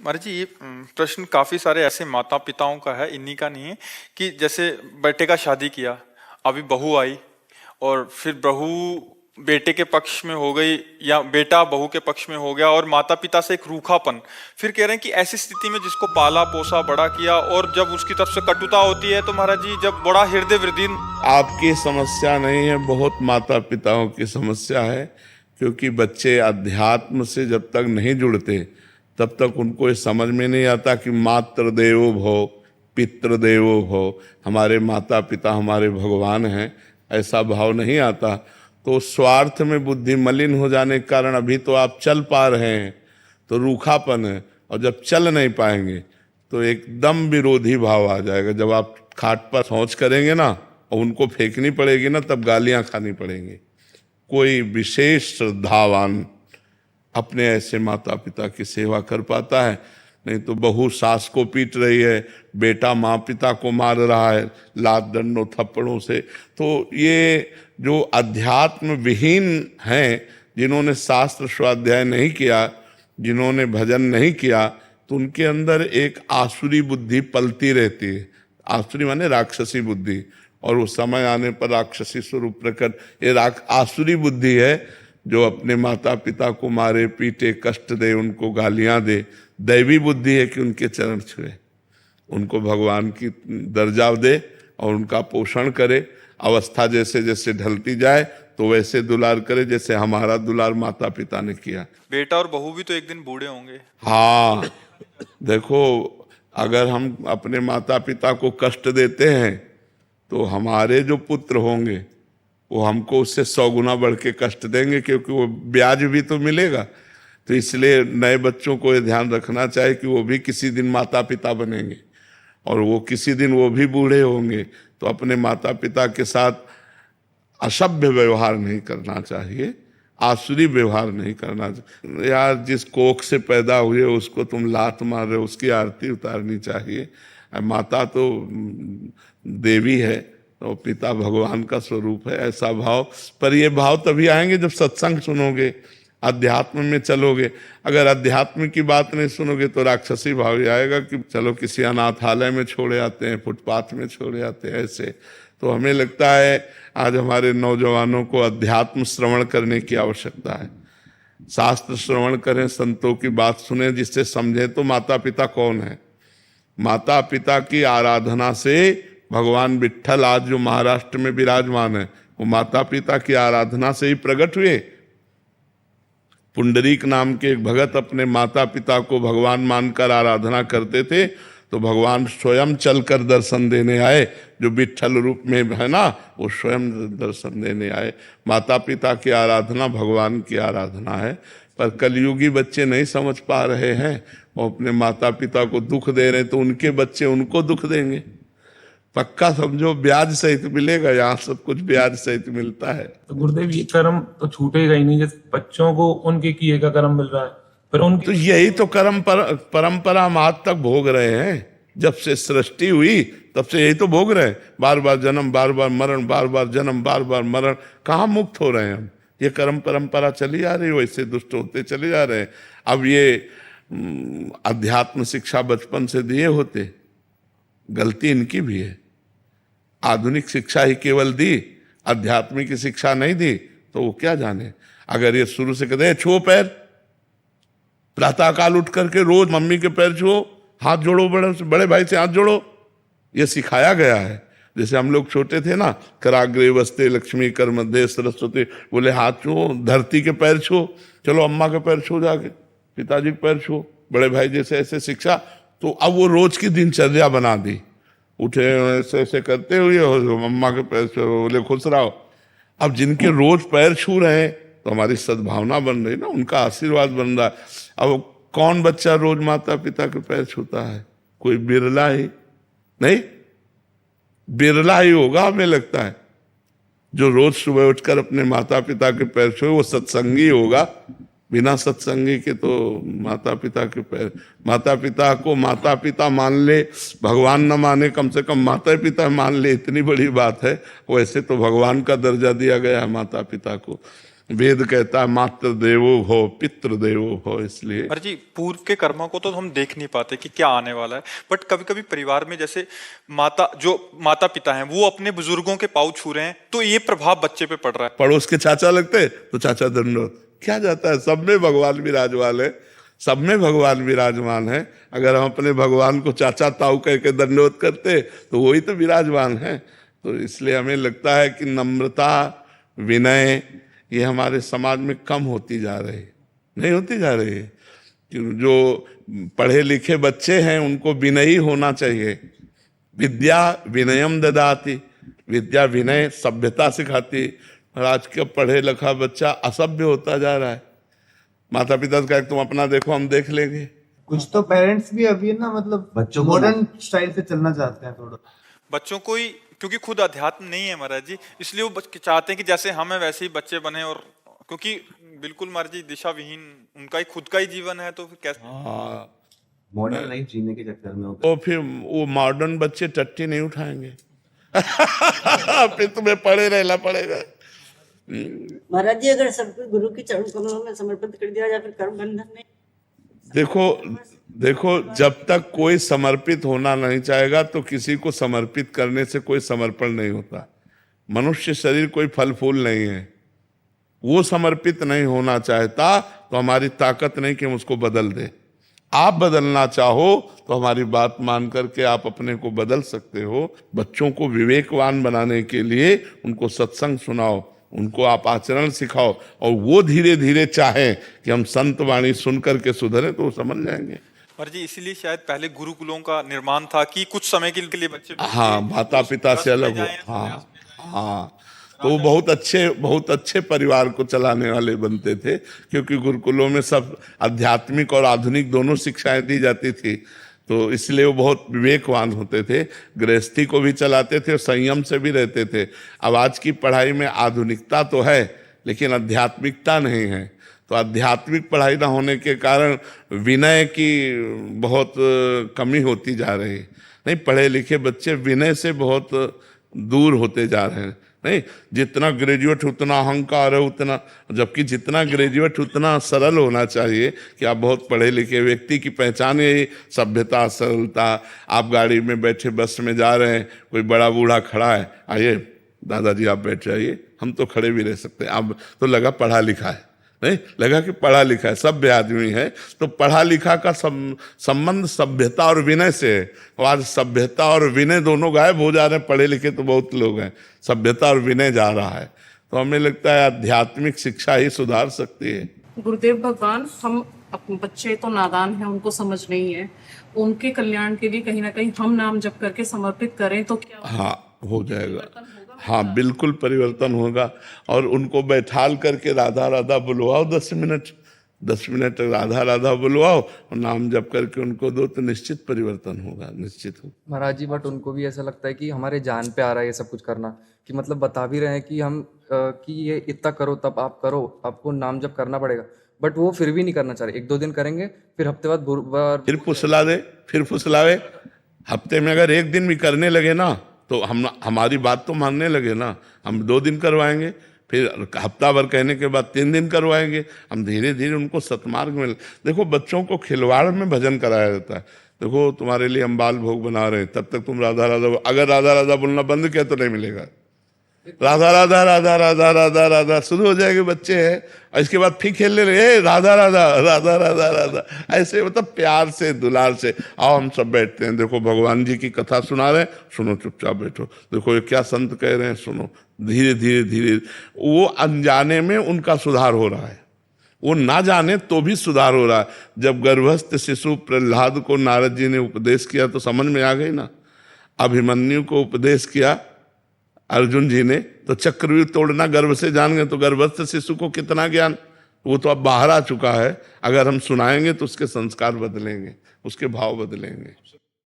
महाराज जी, ये प्रश्न काफी सारे ऐसे माता पिताओं का है, इन्हीं का नहीं है। कि जैसे बेटे का शादी किया, अभी बहू आई, और फिर बहू बेटे के पक्ष में हो गई या बेटा बहू के पक्ष में हो गया, और माता पिता से एक रूखापन। फिर कह रहे हैं कि ऐसी स्थिति में जिसको पाला पोसा बड़ा किया, और जब उसकी तरफ से कटुता होती है तो महाराज जी जब बड़ा हृदय वृद्धि। आपकी समस्या नहीं है, बहुत माता पिताओं की समस्या है। क्योंकि बच्चे अध्यात्म से जब तक नहीं जुड़ते तब तक उनको ये समझ में नहीं आता कि मातृ देवो भव, पितृ देवो भव, हमारे माता पिता हमारे भगवान हैं, ऐसा भाव नहीं आता। तो स्वार्थ में बुद्धि मलिन हो जाने के कारण अभी तो आप चल पा रहे हैं तो रूखापन है, और जब चल नहीं पाएंगे तो एकदम विरोधी भाव आ जाएगा। जब आप खाट पर शौच करेंगे ना और उनको फेंकनी पड़ेगी ना, तब गालियां खानी पड़ेंगी। कोई विशेष श्रद्धावान अपने ऐसे माता पिता की सेवा कर पाता है। नहीं तो बहू सास को पीट रही है, बेटा माँ पिता को मार रहा है लात डंडों थप्पड़ों से। तो ये जो अध्यात्म विहीन हैं, जिन्होंने शास्त्र स्वाध्याय नहीं किया, जिन्होंने भजन नहीं किया, तो उनके अंदर एक आसुरी बुद्धि पलती रहती है। आसुरी माने राक्षसी बुद्धि, और वो समय आने पर राक्षसी स्वरूप प्रकट। ये आसुरी बुद्धि है जो अपने माता पिता को मारे पीटे कष्ट दे, उनको गालियां दे। दैवी बुद्धि है कि उनके चरण छुए, उनको भगवान की दर्जा दे और उनका पोषण करे। अवस्था जैसे जैसे ढलती जाए तो वैसे दुलार करे, जैसे हमारा दुलार माता पिता ने किया। बेटा और बहू भी तो एक दिन बूढ़े होंगे। हाँ, देखो, अगर हम अपने माता पिता को कष्ट देते हैं तो हमारे जो पुत्र होंगे वो हमको उससे 100 गुना बढ़ के कष्ट देंगे, क्योंकि वो ब्याज भी तो मिलेगा। तो इसलिए नए बच्चों को ये ध्यान रखना चाहिए कि वो भी किसी दिन माता पिता बनेंगे, और वो किसी दिन वो भी बूढ़े होंगे। तो अपने माता पिता के साथ असभ्य व्यवहार नहीं करना चाहिए, आसुरी व्यवहार नहीं करना चाहिए। यार, जिस कोख से पैदा हुए उसको तुम लात मार रहे हो, उसकी आरती उतारनी चाहिए। माता तो देवी है, तो पिता भगवान का स्वरूप है, ऐसा भाव। पर ये भाव तभी आएंगे जब सत्संग सुनोगे, अध्यात्म में चलोगे। अगर अध्यात्म की बात नहीं सुनोगे तो राक्षसी भाव ही आएगा कि चलो किसी अनाथालय में छोड़े आते हैं, फुटपाथ में छोड़े आते हैं, ऐसे। तो हमें लगता है आज हमारे नौजवानों को अध्यात्म श्रवण करने की आवश्यकता है। शास्त्र श्रवण करें, संतों की बात सुने, जिससे समझे तो माता पिता कौन है। माता पिता की आराधना से भगवान विट्ठल आज जो महाराष्ट्र में विराजमान है, वो माता पिता की आराधना से ही प्रकट हुए। पुंडरीक नाम के एक भगत अपने माता पिता को भगवान मानकर आराधना करते थे, तो भगवान स्वयं चलकर दर्शन देने आए। जो विट्ठल रूप में है ना, वो स्वयं दर्शन देने आए। माता पिता की आराधना भगवान की आराधना है। पर कलयुगी बच्चे नहीं समझ पा रहे हैं, वो अपने माता पिता को दुख दे रहे हैं, तो उनके बच्चे उनको दुख देंगे। पक्का समझो, ब्याज सहित मिलेगा। यहाँ सब कुछ ब्याज सहित मिलता है। तो गुरुदेव, ये कर्म तो छूटेगा ही नहीं। जैसे बच्चों को उनके किए का कर्म मिल रहा है, पर उनके तो यही तो परंपरा हम आज तक भोग रहे हैं। जब से सृष्टि हुई तब से यही तो भोग रहे हैं। बार बार जन्म, बार बार मरण, बार बार जन्म, बार बार मरण। कहाँ मुक्त हो रहे हैं हम? ये कर्म परंपरा चली आ रही है, वैसे दुष्ट होते चले जा रहे हैं। अब ये अध्यात्म शिक्षा बचपन से दिए होते, गलती इनकी भी है। आधुनिक शिक्षा ही केवल दी, आध्यात्मिक शिक्षा नहीं दी, तो वो क्या जाने। अगर ये शुरू से कहते हैं छुओ पैर, प्रातःकाल उठ करके रोज मम्मी के पैर छुओ, हाथ जोड़ो, बड़े भाई से हाथ जोड़ो, ये सिखाया गया है। जैसे हम लोग छोटे थे ना, कराग्रे वस्ते लक्ष्मी कर मध्य सरस्वती, बोले हाथ छुओ, धरती के पैर छुओ, चलो अम्मा के पैर छुओ, जाके पिताजी के पैर छुओ, बड़े भाई जैसे ऐसे शिक्षा। तो अब वो रोज की दिनचर्या बना दी। उठे ऐसे ऐसे करते हुए अम्मा के पैर छुओ, बोले खुश रहो। अब जिनके रोज पैर छू रहे हैं तो हमारी सद्भावना बन रही ना, उनका आशीर्वाद बन रहा है। अब कौन बच्चा रोज माता पिता के पैर छूता है? कोई बिरला ही, नहीं बिरला ही होगा हमें लगता है जो रोज सुबह उठकर अपने माता पिता के पैर छुए। वो सत्संगी होगा, बिना सत्संगी के तो माता पिता के पैर। माता पिता को माता पिता मान ले, भगवान न माने, कम से कम माता पिता मान ले, इतनी बड़ी बात है। वैसे तो भगवान का दर्जा दिया गया है माता पिता को। वेद कहता है मातृ देवो भव पितृ देवो भव, इसलिए पर जी पूर्व के कर्मों को तो हम देख नहीं पाते कि क्या आने वाला है, बट कभी कभी परिवार में जैसे माता पिता हैं वो अपने बुजुर्गों के पाँव छू रहे हैं तो ये प्रभाव बच्चे पे पड़ रहा है। पड़ोस के चाचा लगते तो चाचा दंडोत, क्या जाता है, सब में भगवान विराजमान है, सब में भगवान विराजमान है। अगर हम अपने भगवान को चाचा ताऊ कह के दंडोत करते तो वही तो विराजमान है। तो इसलिए हमें लगता है कि नम्रता विनय ये हमारे समाज में कम होती जा रही है, नहीं होती जा रही है। जो पढ़े लिखे बच्चे हैं उनको विनयी होना चाहिए। विद्या विनयम ददाति, विद्या विनय सभ्यता सिखाती। और आज का पढ़े लिखा बच्चा असभ्य होता जा रहा है। माता पिता का तुम अपना देखो हम देख लेंगे। कुछ तो पेरेंट्स भी अभी ना मतलब बच्चों को मॉडर्न स्टाइल से चलना चाहते हैं थोड़ा। बच्चों को ही, क्योंकि खुद अध्यात्म नहीं है महाराज जी, इसलिए वो चाहते हैं कि जैसे हम हैं वैसे ही बच्चे बने। और क्योंकि बिल्कुल महाराज जी दिशा विहीन उनका ही खुद का ही जीवन है तो फिर कैसे। हाँ, मॉडर्न लाइफ जीने के चक्कर में तो फिर वो मॉडर्न बच्चे टट्टी नहीं उठाएंगे। फिर तुम्हें पढ़े रहना पड़ेगा। महाराज जी अगर सब कुछ गुरु के चरण कमलों में समर्पित कर दिया जाए फिर कर्म बंधन नहीं। देखो जब तक कोई समर्पित होना नहीं चाहेगा तो किसी को समर्पित करने से कोई समर्पण नहीं होता। मनुष्य शरीर कोई फल फूल नहीं है। वो समर्पित नहीं होना चाहता तो हमारी ताकत नहीं कि हम उसको बदल दे। आप बदलना चाहो तो हमारी बात मान करके आप अपने को बदल सकते हो। बच्चों को विवेकवान बनाने के लिए उनको सत्संग सुनाओ, उनको आप आचरण सिखाओ, और वो धीरे धीरे चाहें कि हम संत वाणी सुन करके सुधरे तो वो समझ जाएंगे। और जी इसीलिए शायद पहले गुरुकुलों का निर्माण था कि कुछ समय के लिए बच्चे हाँ माता पिता से अलग हो। हाँ हाँ, तो वो बहुत अच्छे परिवार को चलाने वाले बनते थे, क्योंकि गुरुकुलों में सब आध्यात्मिक और आधुनिक दोनों शिक्षाएं दी जाती थी। तो इसलिए वो बहुत विवेकवान होते थे, गृहस्थी को भी चलाते थे और संयम से भी रहते थे। अब आज की पढ़ाई में आधुनिकता तो है लेकिन आध्यात्मिकता नहीं है। तो आध्यात्मिक पढ़ाई ना होने के कारण विनय की बहुत कमी होती जा रही है। नहीं, पढ़े लिखे बच्चे विनय से बहुत दूर होते जा रहे हैं। नहीं, जितना ग्रेजुएट उतना अहंकार है, उतना, जबकि जितना ग्रेजुएट उतना सरल होना चाहिए कि आप बहुत पढ़े लिखे व्यक्ति की पहचान यही सभ्यता सरलता। आप गाड़ी में बैठे बस में जा रहे हैं, कोई बड़ा बूढ़ा खड़ा है, आइए दादाजी आप बैठ जाइए, हम तो खड़े भी रह सकते हैं। अब तो लगा पढ़ा लिखा है, नहीं लगा कि पढ़ा लिखा है, सभ्य आदमी है। तो पढ़ा लिखा का संबंध सभ्यता और विनय से है। और आज सभ्यता और विनय दोनों गायब हो जा रहे हैं। पढ़े लिखे तो बहुत लोग हैं, सभ्यता और विनय जा रहा है। तो हमें लगता है आध्यात्मिक शिक्षा ही सुधार सकती है। गुरुदेव भगवान, हम अपने बच्चे तो नादान हैं, उनको समझ नहीं है, उनके कल्याण के लिए कहीं ना कहीं हम नाम जप करके समर्पित करें तो क्या हाँ हो जाएगा। हाँ बिल्कुल परिवर्तन होगा। और उनको बैठाल करके राधा राधा बुलवाओ 10 मिनट राधा राधा बुलवाओ और नाम जप करके उनको दो तो निश्चित परिवर्तन होगा, निश्चित होगा। महाराज जी बट उनको भी ऐसा लगता है कि हमारे जान पे आ रहा है ये सब कुछ करना, कि मतलब बता भी रहे हैं कि हम कि ये इतना करो तब आप करो, आपको नाम जप करना पड़ेगा, बट वो फिर भी नहीं करना चाह रहे। 1-2 दिन करेंगे फिर हफ्ते बाद फिर फुसला दे, फिर फुसलावे। हफ्ते में अगर 1 दिन भी करने लगे ना तो हमारी बात तो मानने लगे ना। हम 2 दिन करवाएंगे, फिर हफ्ता भर कहने के बाद 3 दिन करवाएंगे। हम धीरे धीरे उनको सतमार्ग में। देखो बच्चों को खिलवाड़ में भजन कराया जाता है। देखो तुम्हारे लिए हम बाल भोग बना रहे हैं, तब तक तुम राधा राधा, अगर राधा राधा बोलना बंद किया तो नहीं मिलेगा। राधा राधा राधा राधा राधा राधा शुरू हो जाएंगे बच्चे हैं, और इसके बाद फिर खेलने लगे राधा राधा राधा राधा राधा, ऐसे मतलब प्यार से दुलार से। आओ हम सब बैठते हैं, देखो भगवान जी की कथा सुना रहे हैं, सुनो चुपचाप बैठो, देखो ये क्या संत कह रहे हैं सुनो। धीरे धीरे धीरे वो अनजाने में उनका सुधार हो रहा है, वो ना जाने तो भी सुधार हो रहा है। जब गर्भस्थ शिशु प्रहलाद को नारद जी ने उपदेश किया तो समझ में आ गई ना। अभिमन्यु को उपदेश किया अर्जुन जी ने तो चक्रव्यूह तोड़ना गर्भ से जान गए, तो गर्भस्थ शिशु को कितना ज्ञान, वो तो अब बाहर आ चुका है। अगर हम सुनाएंगे तो उसके संस्कार बदलेंगे, उसके भाव बदलेंगे।